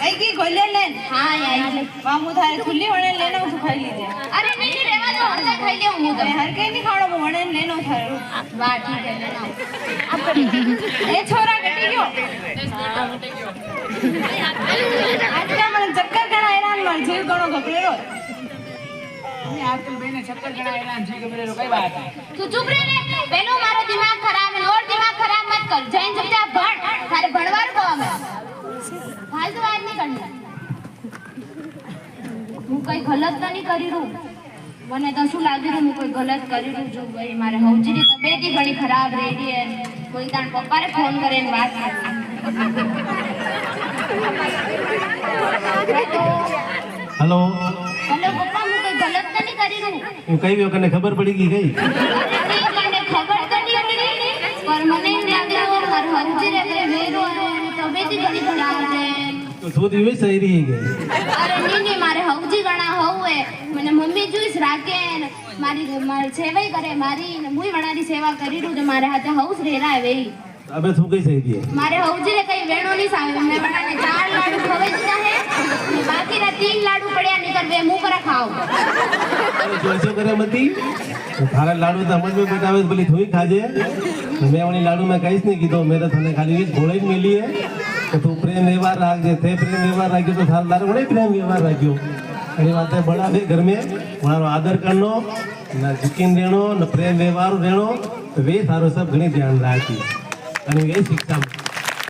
आई की गोले लेन हाँ आई मामू थारे खुली वणे लेनो तो खाई लीजे अरे नहीं रेवा दो हम खाई ले हूं अरे हर के नहीं खाणो वणे लेनो थारो वाह ठीक है लेना ए छोरा गटी गयो आज का मन चक्कर करा हैरान मर जीव गणो घबरेरो आजकल बेने चक्कर गणा ऐलान जी घबरेरो कई बात है तू चुप रह रे पहलो मारो दिमाग खराब है और दिमाग खराब मत कर जैन चुपचाप भण थारे भणवार को हमें फालतू बात नहीं करनी હું કઈ ગલત તો નહીં કરી રહું મને તો શું લાગી રહ્યું હું કોઈ ગલત કરી રહ્યું છું ભાઈ મારે હવજીની તબિયત ઘણી ખરાબ રહી રહી है કોઈ તાણ પપ્પાને ફોન કરીને વાત हेलो हेलो पप्पा હું કોઈ ગલત તો નહીં કરી રહ્યું હું કઈ વ્યક્તિ ને ખબર પડી ગઈ ગઈ અરે મને ખબર તો નહીં પડી પર મને એમ લાગે માર હવજી રે કે મેરો તબિયત ઘણી ખરાબ છે तो सोच भी सही रही है अरे नहीं मारे हवजी गणा होवे मने मम्मी जुईस राखे मारी सेवा करे मारी मुई वणारी सेवा करी रू जो मारे हाथे हाउस रेरा है वेई अबे तू कई सही रही है मारे हवजी रे कई वेणो नहीं सावे मैं वणाने 4 लाडू खवे दिया है बाकी रा 3 लाडू पड़या निकर वे मुंह करा खाओ अरे जोशो करे मती थारा लाडू समझ में बेटा आवे भली थोई खाजे मैं वाली लाडू में कईस नहीं कीधो मेरे थाने खाली एक घोड़े ही मिली है तो तू प्रेम व्यवहार राखजे थे प्रेम व्यवहार राख्यो तो थारा लाडू ने प्रेम व्यवहार राख्यो अरे बात है बड़ा है घर में मारो आदर करनो ना यकीन देनो ना प्रेम व्यवहार देनो तो वे थारो सब घणी ध्यान राखी અને એ શિક્ષા